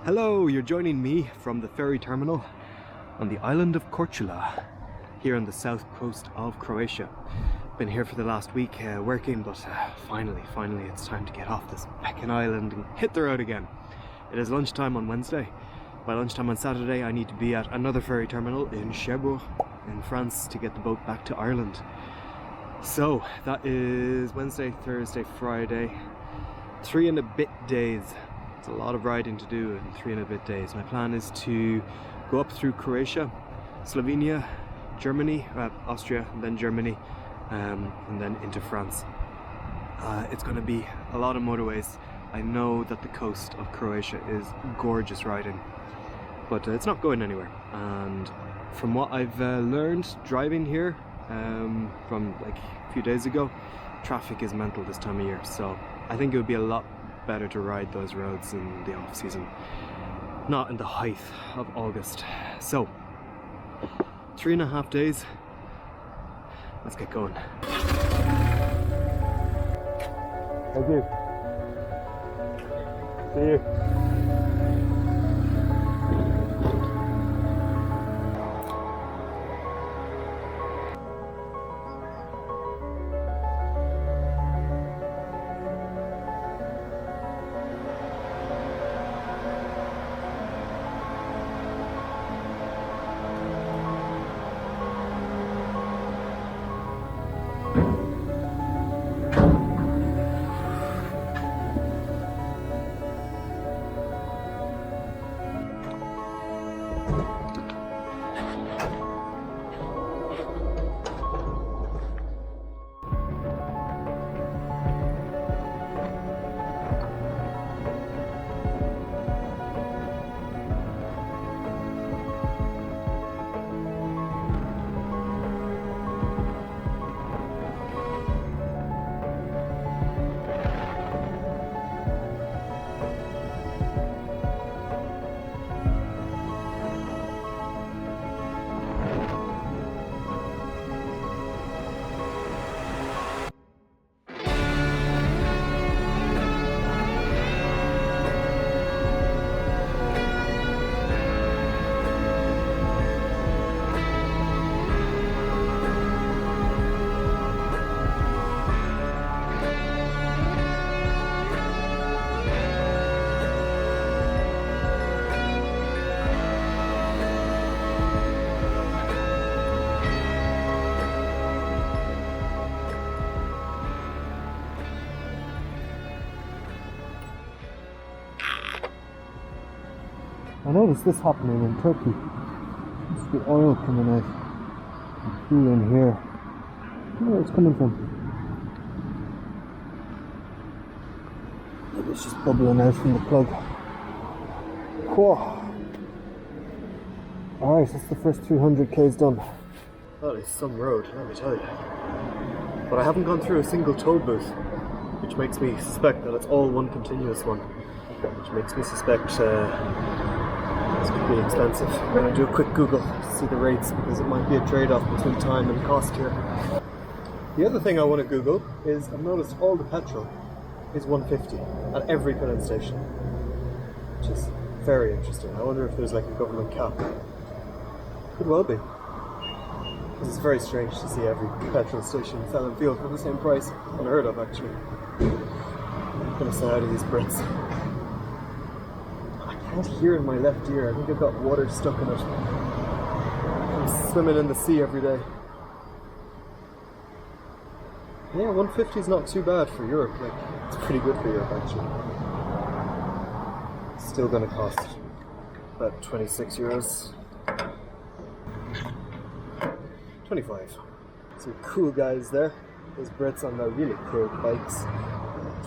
Hello, you're joining me from the ferry terminal on the island of Korčula, here on the south coast of Croatia. Been here for the last week working, but finally it's time to get off this Meccan island and hit the road again. It is lunchtime on Wednesday. By lunchtime on Saturday I need to be at another ferry terminal in Cherbourg in France to get the boat back to Ireland. So that is Wednesday, Thursday, Friday, 3 and a bit days. It's a lot of riding to do in 3 and a bit days. My plan is to go up through Croatia, Slovenia, Germany, Austria, and then Germany, and then into France. It's going to be a lot of motorways. I know that the coast of Croatia is gorgeous riding, but it's not going anywhere. And from what I've learned driving here, from like a few days ago, traffic is mental this time of year. So I think it would be a lot better to ride those roads in the off season, not in the height of August. So 3.5 days. Let's get going. Thank you. See you. I noticed this happening in Turkey. It's the oil coming out. The fuel in here. I don't know where it's coming from. Maybe it's just bubbling out from the plug. Whoa. Alright, that's the first 300 k's done. That is some road, let me tell you. But I haven't gone through a single toll booth, which makes me suspect that it's all one continuous one. Which makes me suspect it's going to be expensive. I'm going to do a quick Google to see the rates, because it might be a trade-off between time and cost here. The other thing I want to Google is, I've noticed all the petrol is 150 at every filling station, which is very interesting. I wonder if there's like a government cap. Could well be. Because it's very strange to see every petrol station selling fuel for the same price. Unheard of, actually. I'm going to stay out of these Brits. I can't hear in my left ear. I think I've got water stuck in it. I'm swimming in the sea every day. Yeah, 150 is not too bad for Europe. Like, it's pretty good for Europe, actually. It's still going to cost about 26 euros. 25. Some cool guys there. Those Brits on their really cool bikes.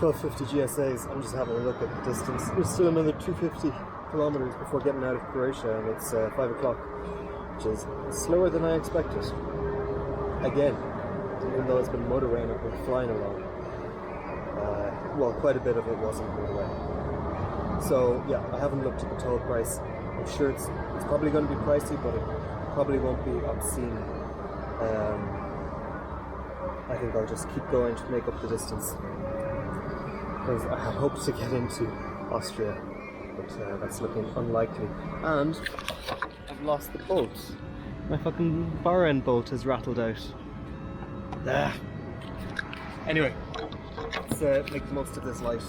1250 GSAs. I'm just having a look at the distance. There's still another 250 kilometers before getting out of Croatia, and it's 5 o'clock, which is slower than I expected. Again, even though it's been motorway and I've been flying along. Well, quite a bit of it wasn't motorway. So yeah, I haven't looked at the toll price. I'm sure it's probably going to be pricey, but it probably won't be obscene. I think I'll just keep going to make up the distance, because I had hoped to get into Austria but that's looking unlikely. And I've lost the bolt. My fucking bar end bolt has rattled out. Ah. Anyway, let's make the most of this light.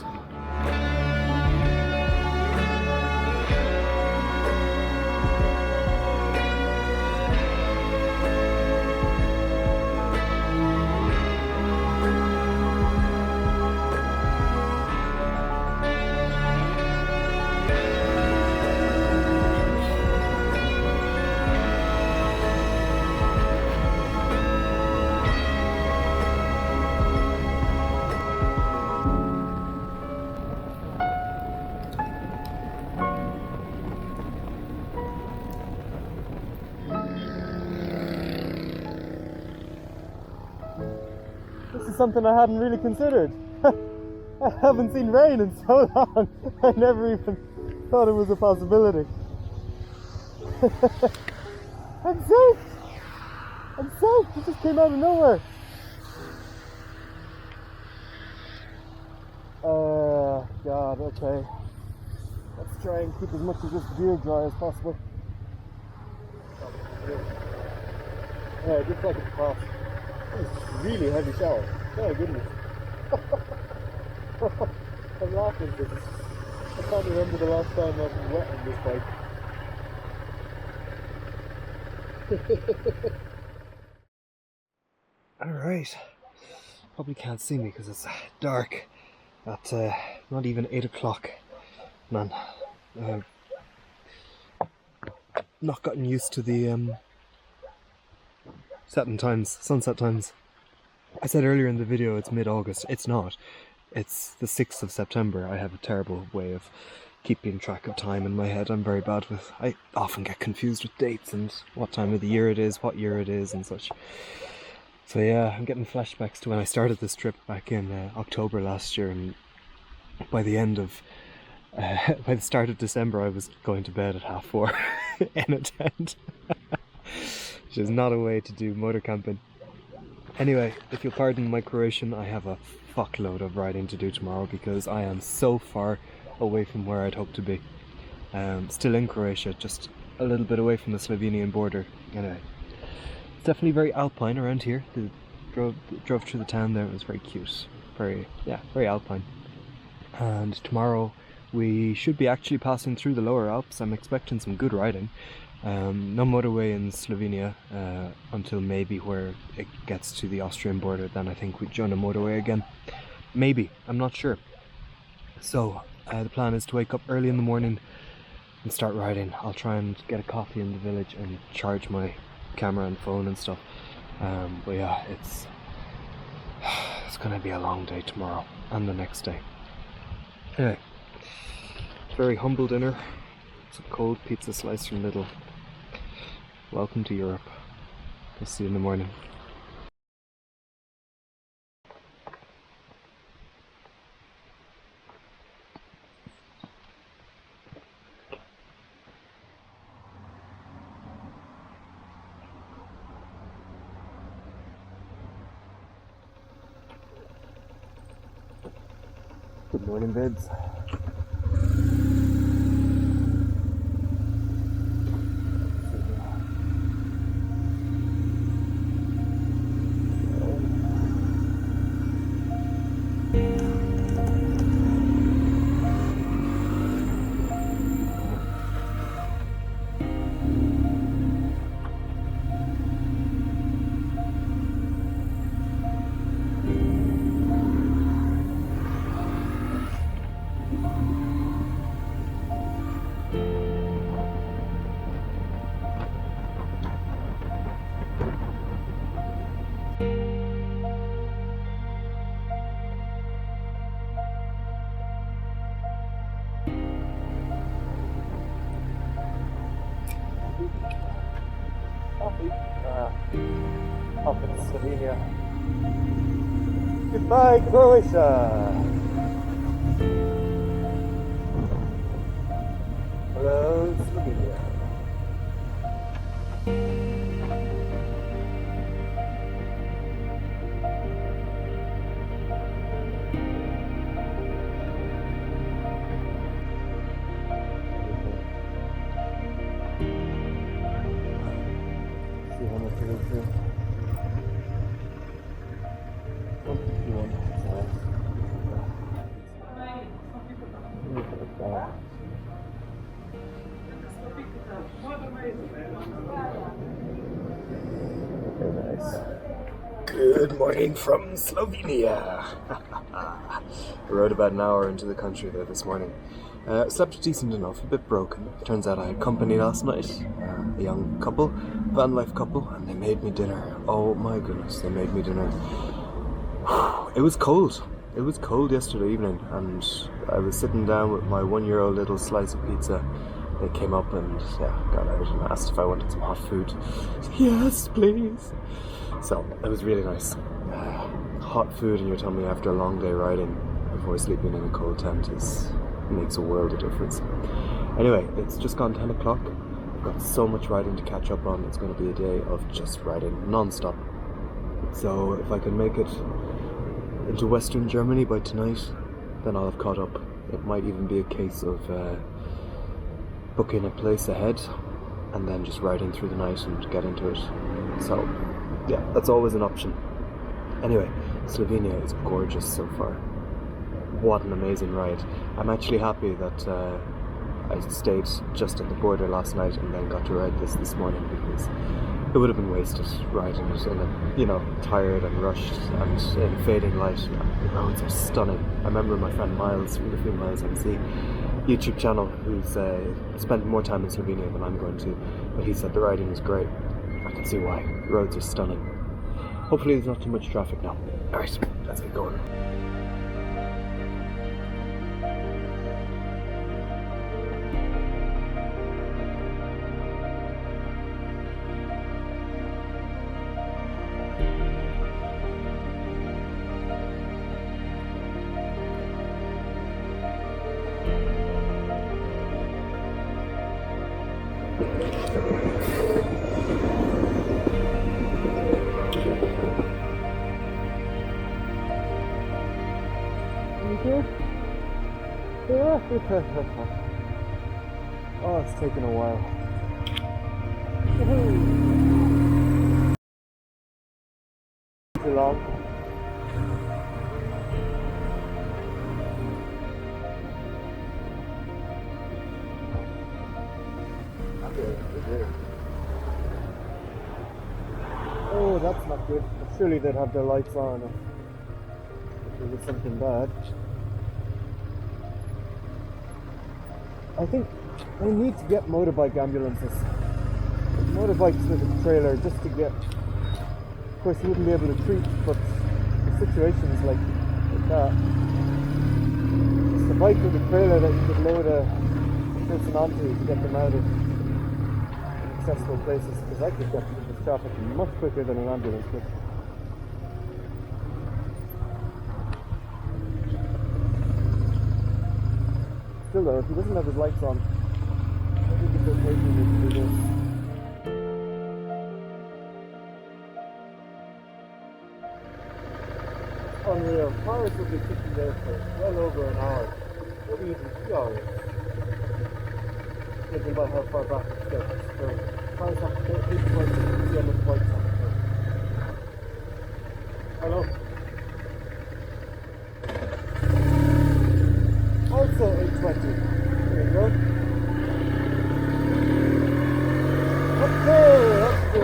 This is something I hadn't really considered. I haven't seen rain in so long. I never even thought it was a possibility. I'm safe! I'm safe! It just came out of nowhere. God, okay. Let's try and keep as much of this gear dry as possible. Yeah, just like it's cross. It's really heavy shower. Oh goodness. I'm laughing because I can't remember the last time I've been wet on this bike. Alright. Probably can't see me because it's dark at not even 8 o'clock. Man, I've not gotten used to the setting times, sunset times. I said earlier in the video it's mid-August. It's not. It's the 6th of September. I have a terrible way of keeping track of time in my head. I'm very bad with... I often get confused with dates and what time of the year it is, what year it is and such. So yeah, I'm getting flashbacks to when I started this trip back in October last year, and by the end of... by the start of December I was going to bed at 4:30 in a tent. Which is not a way to do motor camping. Anyway, if you'll pardon my Croatian, I have a fuckload of riding to do tomorrow because I am so far away from where I'd hoped to be. Still in Croatia, just a little bit away from the Slovenian border. Anyway, it's definitely very alpine around here. Drove through the town there, it was very cute. Very alpine. And tomorrow we should be actually passing through the lower Alps. I'm expecting some good riding. No motorway in Slovenia until maybe where it gets to the Austrian border. Then I think we'd join a motorway again. Maybe, I'm not sure. So the plan is to wake up early in the morning and start riding. I'll try and get a coffee in the village and charge my camera and phone and stuff. But yeah, it's gonna be a long day tomorrow and the next day. Anyway, very humble dinner. Some cold pizza slice from Lidl. Welcome to Europe. I'll see you in the morning. Good morning, babes. Up in Slovenia. Goodbye, Croatia! Hello, Slovenia. Very nice. Good morning from Slovenia. I rode about an hour into the country there this morning. Slept decent enough, a bit broken. Turns out I had company last night, a young couple, van life couple, and they made me dinner. Oh my goodness, they made me dinner. It was cold. It was cold yesterday evening, and I was sitting down with my 1-year-old little slice of pizza. They came up and got out and asked if I wanted some hot food. Yes, please. So it was really nice. Hot food in your tummy after a long day riding before sleeping in a cold tent makes a world of difference. Anyway, it's just gone 10 o'clock. I've got so much riding to catch up on. It's going to be a day of just riding non-stop. So if I can make it into Western Germany by tonight, then I'll have caught up. It might even be a case of booking a place ahead and then just riding through the night and get into it. So yeah, that's always an option. Anyway, Slovenia is gorgeous so far. What an amazing ride. I'm actually happy that I stayed just at the border last night and then got to ride this morning, because it would have been wasted riding it in a, tired and rushed and in fading light. The roads are stunning. I remember my friend Miles from the Free Miles MC YouTube channel, who's spent more time in Slovenia than I'm going to, but he said the riding was great. I can see why. The roads are stunning. Hopefully there's not too much traffic now. Alright, let's get going. Oh, it's taken a while. Too long. Oh, that's not good. Surely they'd have their lights on if there was something bad. I think they need to get motorbike ambulances. Motorbikes with a trailer, just to get... Of course you wouldn't be able to treat, but the situations like that. Just a bike with a trailer that you could load a person onto to get them out of inaccessible places, because I could get through this traffic much quicker than an ambulance could. Still though, if he doesn't have his lights on, I think it's okay for him to do this. Unreal. Cars will be sitting there for well over an hour, maybe even 2 hours, judging by how far back it goes. So cars have to take each one to see how much lights on. Hello. Also 820. There you go. Okay, let's go.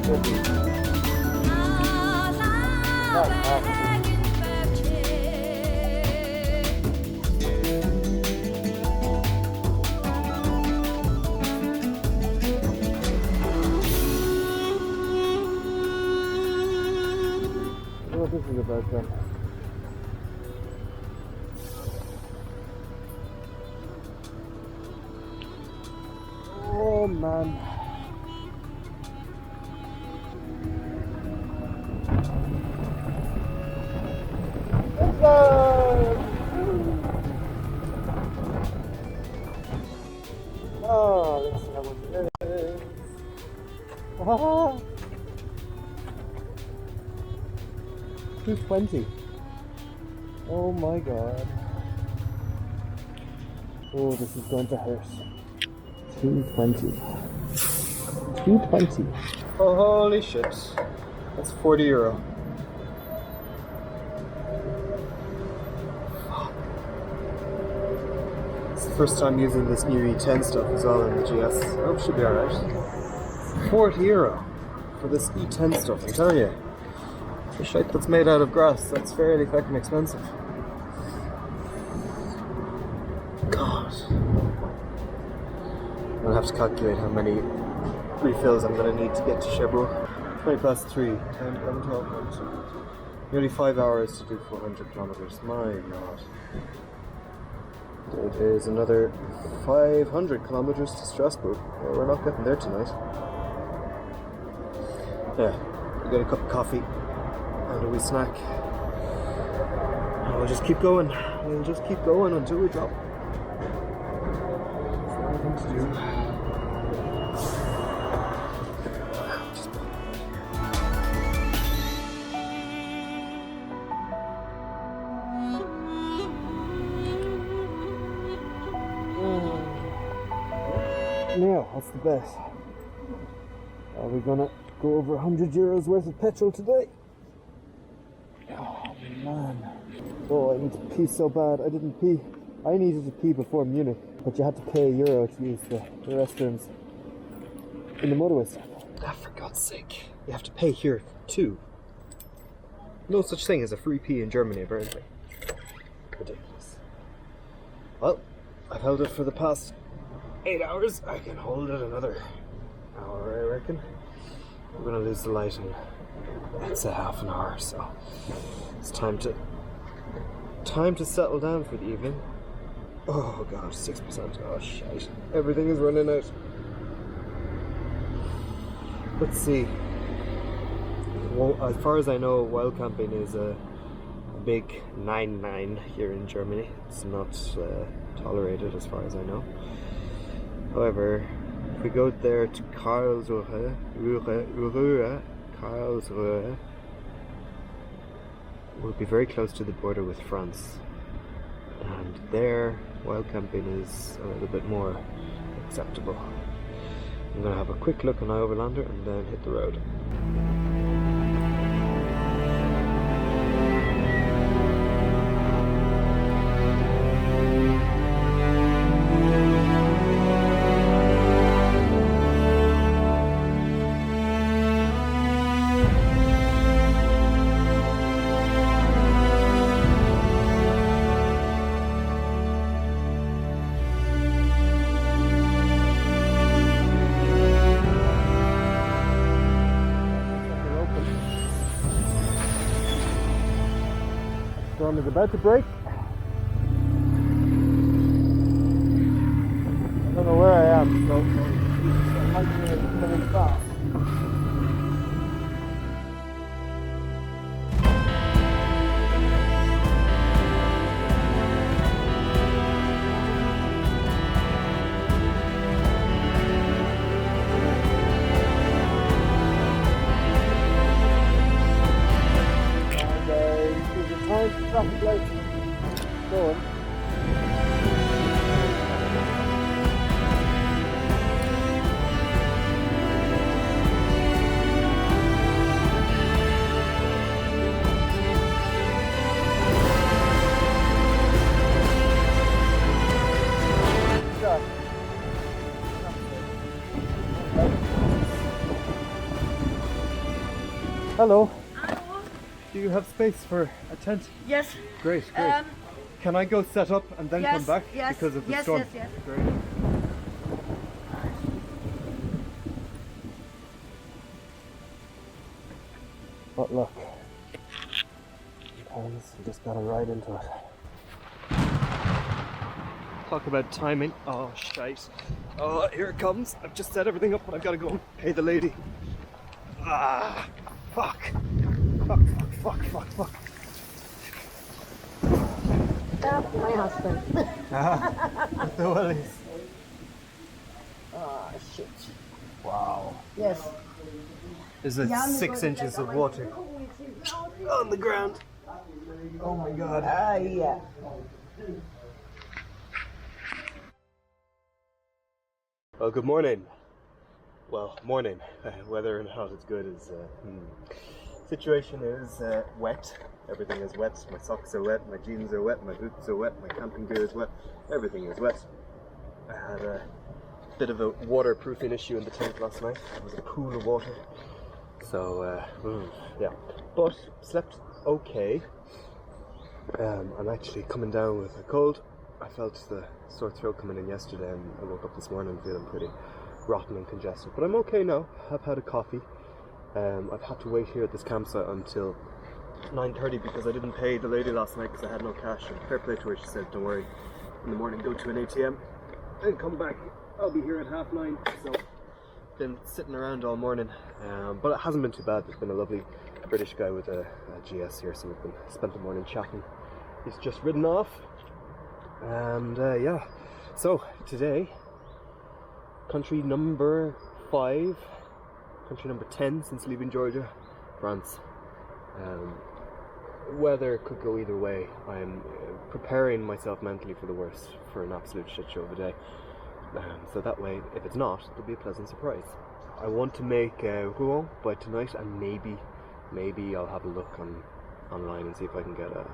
What this is about then? Oh man. Oh, let's see how much it is. Ah. 220. Oh my god. Oh, this is going to hurt. 220. 220. Oh, holy shit. That's 40 euro. Fuck. It's the first time using this new E10 stuff as well in the GS. I hope it should be alright. 40 euro for this E10 stuff, I'm telling you. The shit that's made out of grass, that's fairly fucking expensive. God. I'm gonna have to calculate how many refills I'm gonna need to get to Cherbourg. 20 past 3, 10, 11, 12, 1, 2. Nearly 5 hours to do 400 kilometers. My god. It is another 500 kilometers to Strasbourg. Well, we're not getting there tonight. Yeah, we got a cup of coffee and a wee snack. And we'll just keep going. We'll just keep going until we drop. That's what I'm going to do. Now, what's the bet? Are we gonna go over 100 euros worth of petrol today? Oh man. Oh, I need to pee so bad. I didn't pee. I needed to pee before Munich, but you had to pay €1 to use the restrooms in the motorway stop. Ah, for God's sake. You have to pay here too. No such thing as a free pee in Germany, apparently. Ridiculous. Well, I've held it for the past 8 hours. I can hold it another hour, I reckon. We're gonna lose the light in it's a half an hour, so it's time to settle down for the evening. Oh god, 6%. Oh shit. Everything is running out. Let's see. Well, as far as I know, wild camping is a big 9-9 here in Germany. It's not tolerated as far as I know. However, if we go there to Karlsruhe, we'll be very close to the border with France. And there, wild camping is a little bit more acceptable. I'm going to have a quick look on my Overlander and then hit the road. Storm is about to break. I don't know where I am, so I might be coming fast. Traffic lights going. Hello. Hello. Do you have space for a tent? Yes. Great, great. Can I go set up and then come back because of the storm? Yes. Great. What luck. Sometimes you just gotta ride into it. Talk about timing. Oh, shite. Oh, here it comes. I've just set everything up, but I've gotta go and pay the lady. Ah, fuck. Fuck. That's my husband. With the wellies. Oh, shit. Wow. Yes. There's 6 inches of water on the ground. Oh my god. Yeah. Well, good morning. Well, morning. Whether or not it's good is... Situation is wet. Everything is wet. My socks are wet, my jeans are wet, my boots are wet, my camping gear is wet. Everything is wet. I had a bit of a waterproofing issue in the tent last night. There was a pool of water. So, yeah. But slept okay. I'm actually coming down with a cold. I felt the sore throat coming in yesterday and I woke up this morning feeling pretty rotten and congested. But I'm okay now. I've had a coffee. I've had to wait here at this campsite until 9:30 because I didn't pay the lady last night because I had no cash. And fair play to her, she said, don't worry, in the morning go to an ATM and come back. I'll be here at 9:30. So, been sitting around all morning, but it hasn't been too bad. There's been a lovely British guy with a GS here, so we've spent the morning chatting. He's just ridden off, and yeah. So today, country number 5, country number 10 since leaving Georgia, France. Weather could go either way. I'm preparing myself mentally for the worst, for an absolute shit show of a day. So that way, if it's not, there'll be a pleasant surprise. I want to make Rouen by tonight, and maybe I'll have a look online and see if I can get a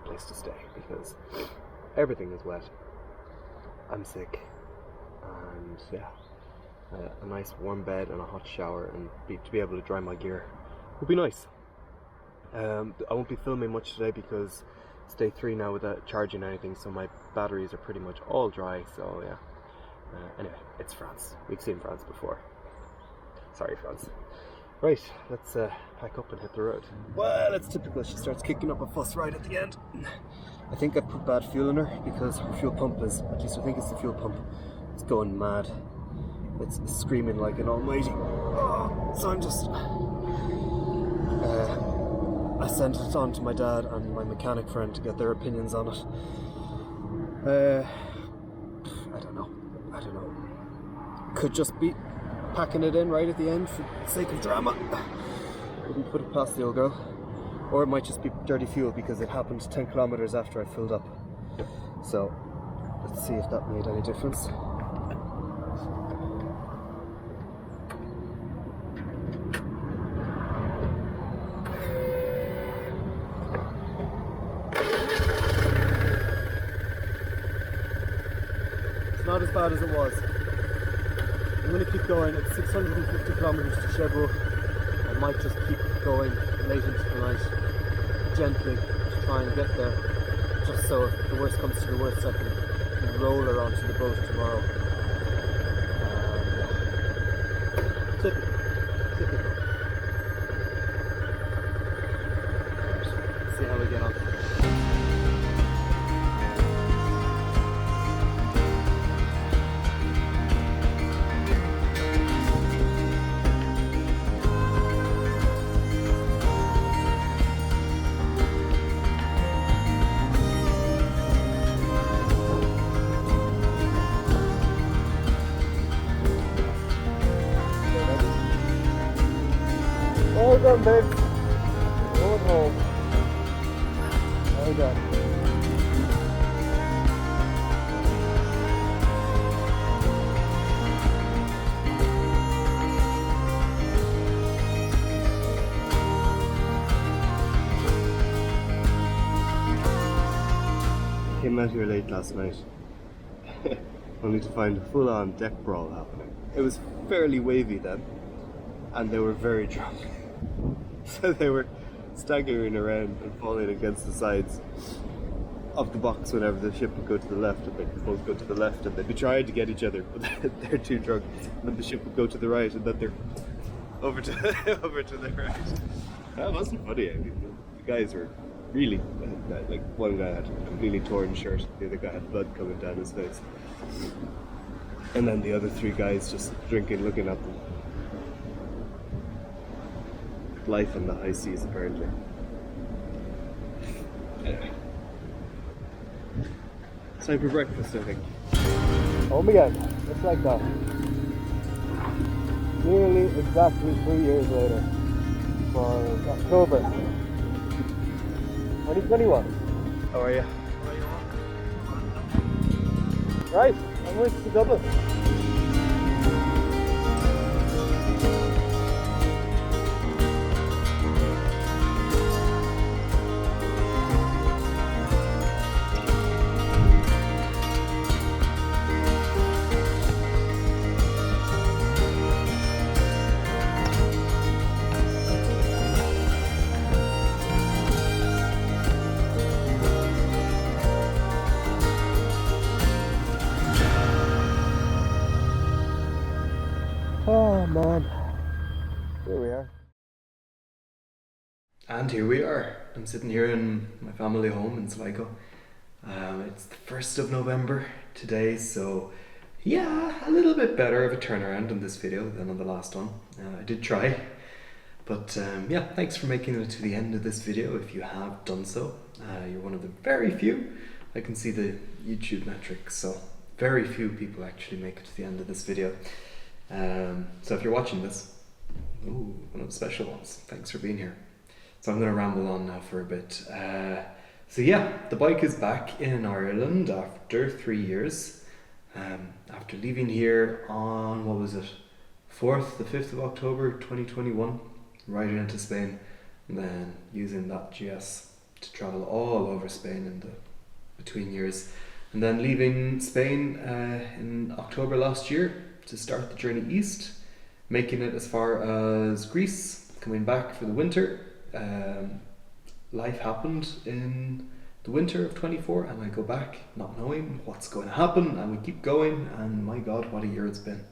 place to stay, because everything is wet. I'm sick, and yeah, a nice warm bed and a hot shower, and to be able to dry my gear would be nice. I won't be filming much today because it's day 3 now without charging anything, so my batteries are pretty much all dry. So yeah. Anyway, it's France. We've seen France before. Sorry, France. Right, let's pack up and hit the road. Well, it's typical. She starts kicking up a fuss right at the end. I think I put bad fuel in her because her fuel pump is, at least I think it's the fuel pump, it's going mad. It's screaming like an almighty. Oh, so I'm just... I sent it on to my dad and my mechanic friend to get their opinions on it. I don't know. Could just be packing it in right at the end for the sake of drama. Wouldn't put it past the old girl. Or it might just be dirty fuel because it happened 10 kilometers after I filled up. So let's see if that made any difference. Not as bad as it was. I'm going to keep going. It's 650 kilometers to Cherbourg. I might just keep going late into the night, gently, to try and get there, just so if the worst comes to the worst I can roll her onto the boat tomorrow. Typical. Right. See how we get on. Well done, babe. Going home. Well done. Came out here late last night, only to find a full-on deck brawl happening. It was fairly wavy then. and they were very drunk. So they were staggering around and falling against the sides of the box whenever the ship would go to the left, and they'd both go to the left, and they'd be trying to get each other, but they're too drunk. And then the ship would go to the right, and then they're over to the right. That wasn't funny. I mean, the guys were really, like one guy had a completely torn shirt, the other guy had blood coming down his face. And then the other three guys just drinking, looking at them. Life in the high seas, apparently. Anyway. It's time for breakfast, I think. Home again, just like that. Nearly exactly 3 years later. For October 2021. How are you? Right, I'm with to Dublin. Oh man, here we are. And here we are. I'm sitting here in my family home in Sligo. It's the 1st of November today, so yeah, a little bit better of a turnaround in this video than on the last one. I did try, but yeah, thanks for making it to the end of this video if you have done so. You're one of the very few. I can see the YouTube metrics, so very few people actually make it to the end of this video. So if you're watching this, ooh, one of the special ones, thanks for being here. So I'm going to ramble on now for a bit. So yeah, the bike is back in Ireland after 3 years. After leaving here on, what was it, the 5th of October 2021, riding into Spain, and then using that GS to travel all over Spain in the between years, and then leaving Spain in October last year to start the journey east, making it as far as Greece, coming back for the winter. Life happened in the winter of 24, and I go back not knowing what's going to happen, and we keep going, and my god, what a year it's been.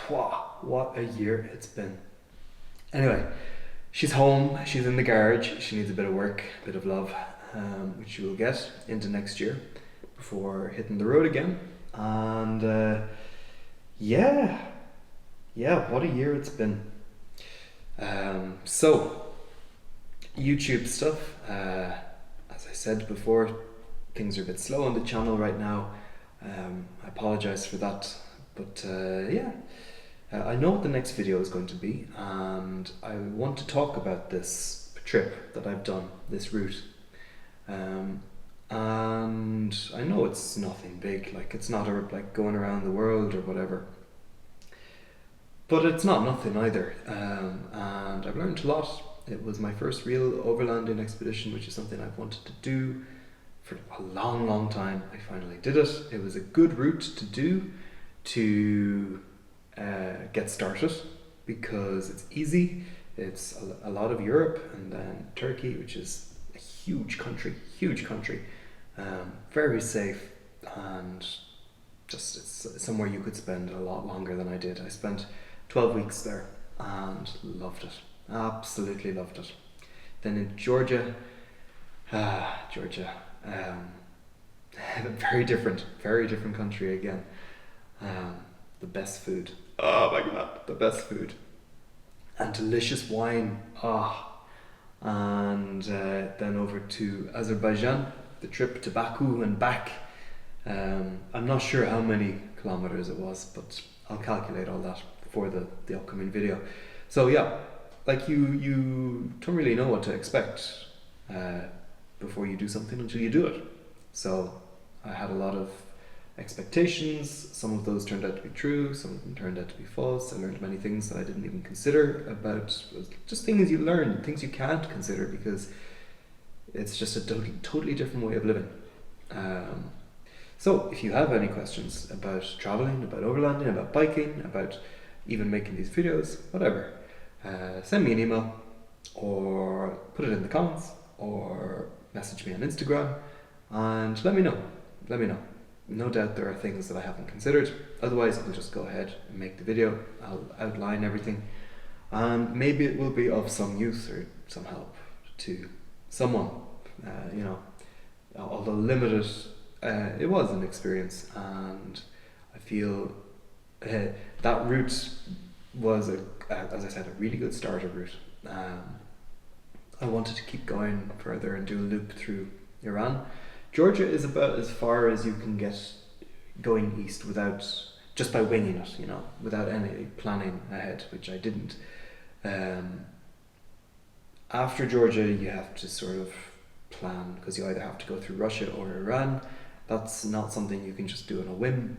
Wow, what a year it's been. Anyway, she's home, she's in the garage, she needs a bit of work, a bit of love, which she will get into next year before hitting the road again. And yeah, what a year it's been. So YouTube stuff, as I said before, things are a bit slow on the channel right now. I apologize for that, but yeah, I know what the next video is going to be, and I want to talk about this trip that I've done, this route. And I know it's nothing big, like it's not like going around the world or whatever, but it's not nothing either. And I've learned a lot. It was my first real overlanding expedition, which is something I've wanted to do for a long time. I finally did it. It was a good route to do to get started, because it's easy. It's a lot of Europe, and then Turkey, which is a huge country, very safe, and just it's somewhere you could spend a lot longer than I did. I spent 12 weeks there and loved it, absolutely loved it. Then in Georgia, very different country again. The best food, oh my god, the best food, and delicious wine. And then over to Azerbaijan, the trip to Baku and back. I'm not sure how many kilometers it was, but I'll calculate all that for the upcoming video. So yeah, like you don't really know what to expect before you do something until you do it. So I had a lot of expectations. Some of those turned out to be true, some of them turned out to be false. I learned many things that I didn't even consider about, just things you learn, things you can't consider, because it's just a totally different way of living. So if you have any questions about traveling, about overlanding, about biking, about even making these videos, whatever, send me an email or put it in the comments or message me on Instagram and let me know. No doubt there are things that I haven't considered. Otherwise, I'll just go ahead and make the video. I'll outline everything, and maybe it will be of some use or some help to someone. Although limited, it was an experience, and I feel that route was, as I said, a really good starter route. I wanted to keep going further and do a loop through Iran. Georgia is about as far as you can get going east just by winging it, without any planning ahead, which I didn't. After Georgia, you have to sort of plan, because you either have to go through Russia or Iran. That's not something you can just do on a whim.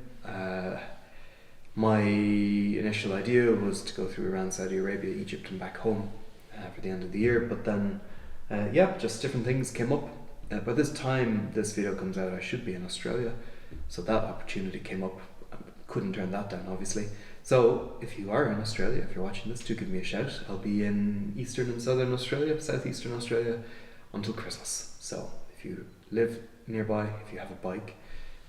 My initial idea was to go through Iran, Saudi Arabia, Egypt and back home for the end of the year, but then just different things came up. By this time this video comes out, I should be in Australia, so that opportunity came up. I couldn't turn that down, obviously. So if you are in Australia, if you're watching this, do give me a shout. I'll be in eastern and southern Australia, southeastern Australia, until Christmas. So if you live nearby, if you have a bike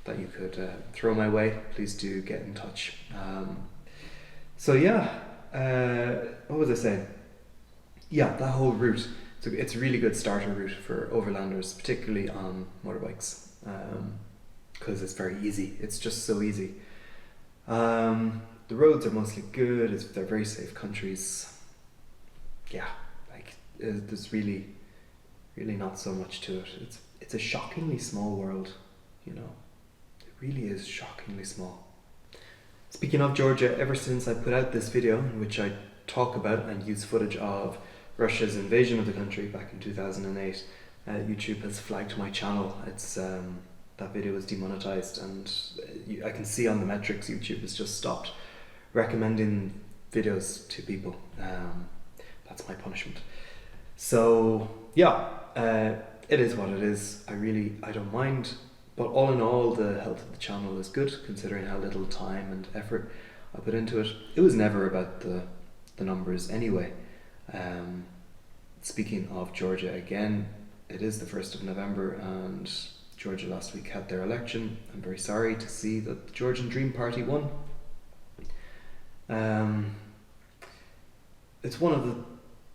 that you could throw my way, please do get in touch. What was I saying? Yeah, that whole route. So it's a really good starter route for overlanders, particularly on motorbikes, because it's very easy. It's just so easy. The roads are mostly good. They're very safe countries. Yeah, there's really not so much to it. It's a shockingly small world, It really is shockingly small. Speaking of Georgia, ever since I put out this video in which I talk about and use footage of Russia's invasion of the country back in 2008, YouTube has flagged my channel. It's that video was demonetized, and I can see on the metrics YouTube has just stopped recommending videos to people. That's my punishment. So it is what it is. I don't mind, but all in all, the health of the channel is good, considering how little time and effort I put into it. It was never about the numbers anyway. Speaking of Georgia again, it is the 1st of November and Georgia last week had their election. I'm very sorry to see that the Georgian Dream Party won. It's one of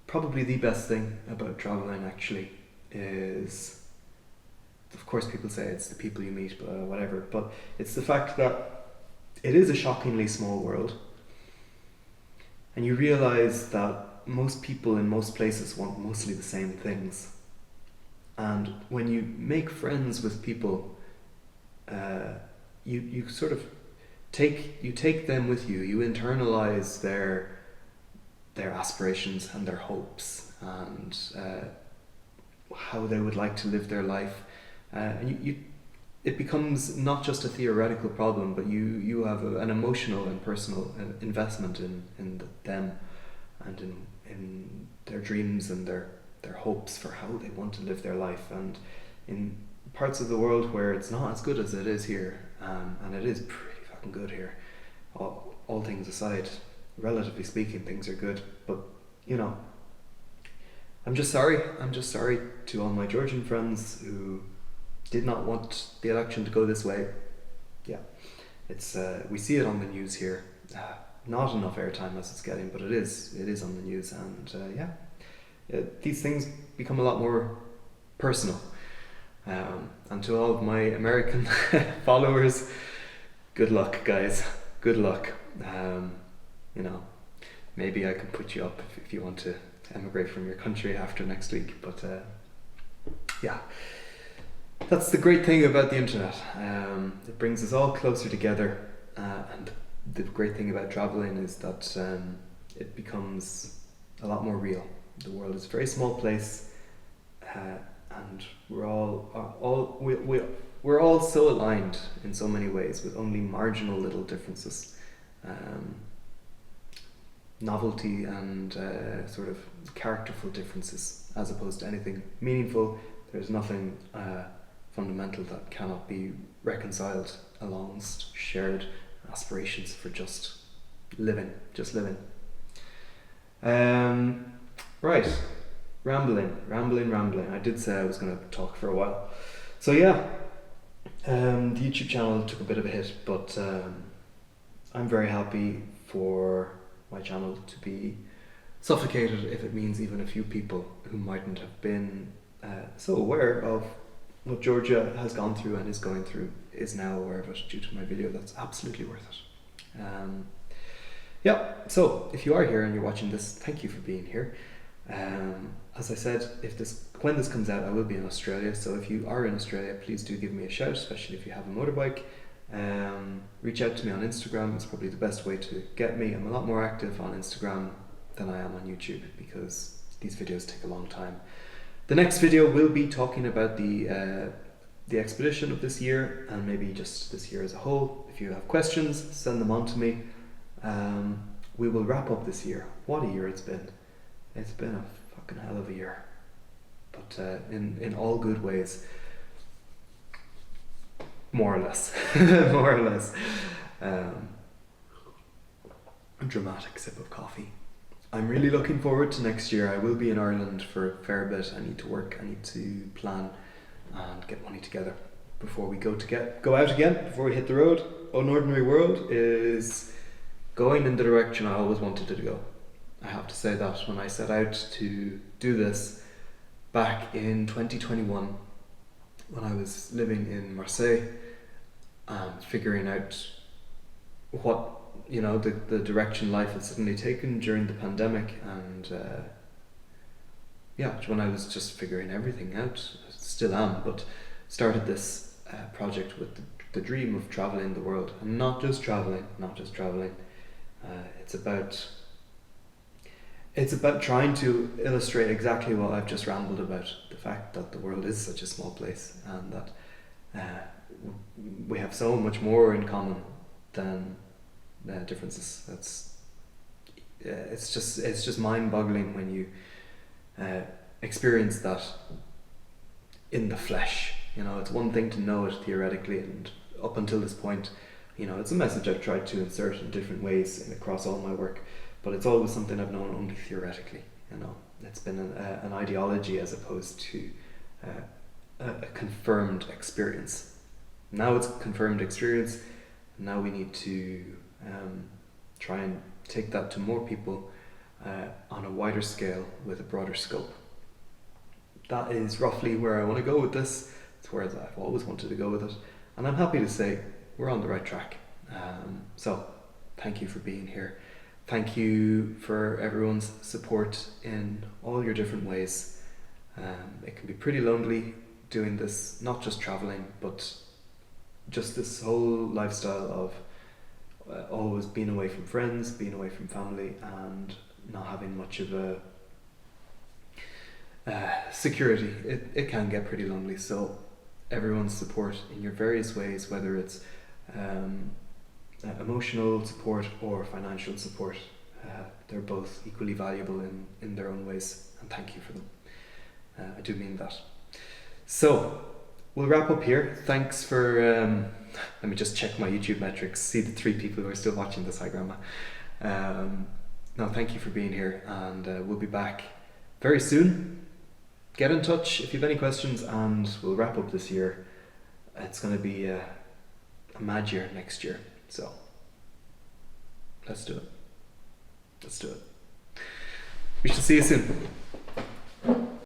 probably the best thing about traveling actually is, of course people say it's the people you meet, but whatever, but it's the fact that it is a shockingly small world, and you realize that most people in most places want mostly the same things. And when you make friends with people, you sort of take them with you. You internalize their aspirations and their hopes and how they would like to live their life. And it becomes not just a theoretical problem, but you have an emotional and personal investment in them and in their dreams and their hopes for how they want to live their life. And in parts of the world where it's not as good as it is here, and it is pretty fucking good here, all things aside, relatively speaking, things are good, but I'm just sorry to all my Georgian friends who did not want the election to go this way. Yeah, it's we see it on the news here. Not enough airtime as it's getting, but it is on the news, and these things become a lot more personal. And to all of my American followers, good luck, guys. Good luck. Maybe I can put you up if you want to emigrate from your country after next week. But that's the great thing about the internet. It brings us all closer together, and the great thing about traveling is that it becomes a lot more real. The world is a very small place, and we're all so aligned in so many ways, with only marginal little differences, novelty and sort of characterful differences, as opposed to anything meaningful. There's nothing fundamental that cannot be reconciled amongst shared aspirations for just just living. Right, rambling. I did say I was going to talk for a while. So yeah, the YouTube channel took a bit of a hit, but I'm very happy for my channel to be suffocated if it means even a few people who mightn't have been so aware of what Georgia has gone through and is going through is now aware of it due to my video. That's absolutely worth it. Yeah, so if you are here and you're watching this, thank you for being here. As I said, when this comes out, I will be in Australia, so if you are in Australia, please do give me a shout, especially if you have a motorbike. Reach out to me on Instagram. It's probably the best way to get me. I'm a lot more active on Instagram than I am on YouTube because these videos take a long time. The next video will be talking about the expedition of this year and maybe just this year as a whole. If you have questions, send them on to me. We will wrap up this year. What a year it's been. It's been a fucking hell of a year, but in all good ways, more or less. More or less. A dramatic sip of coffee. I'm really looking forward to next year. I will be in Ireland for a fair bit. I need to work, I need to plan and get money together before we go out again, before we hit the road. Unordinary World is going in the direction I always wanted it to go. I have to say that when I set out to do this back in 2021, when I was living in Marseille and figuring out what, the direction life had suddenly taken during the pandemic, and when I was just figuring everything out, still am, but started this project with the dream of traveling the world, and not just traveling. It's about trying to illustrate exactly what I've just rambled about, the fact that the world is such a small place and that we have so much more in common than differences. It's just mind-boggling when you experience that in the flesh. It's one thing to know it theoretically, and up until this point, it's a message I've tried to insert in different ways across all my work, but it's always something I've known only theoretically. It's been an ideology as opposed to a confirmed experience. Now it's a confirmed experience. Now we need to try and take that to more people on a wider scale with a broader scope. That is roughly where I want to go with this. It's where I've always wanted to go with it, and I'm happy to say we're on the right track. So thank you for being here. Thank you for everyone's support in all your different ways. It can be pretty lonely doing this, not just traveling, but just this whole lifestyle of always being away from friends, being away from family, and not having much of a security. It can get pretty lonely, so everyone's support in your various ways, whether it's emotional support or financial support, they're both equally valuable in their own ways, and thank you for them. I do mean that. So we'll wrap up here. Thanks for let me just check my YouTube metrics, see the 3 people who are still watching this. Hi grandma. No, thank you for being here, and we'll be back very soon. Get in touch if you have any questions, and we'll wrap up this year. It's going to be a mad year next year, so let's do it. We shall see you soon.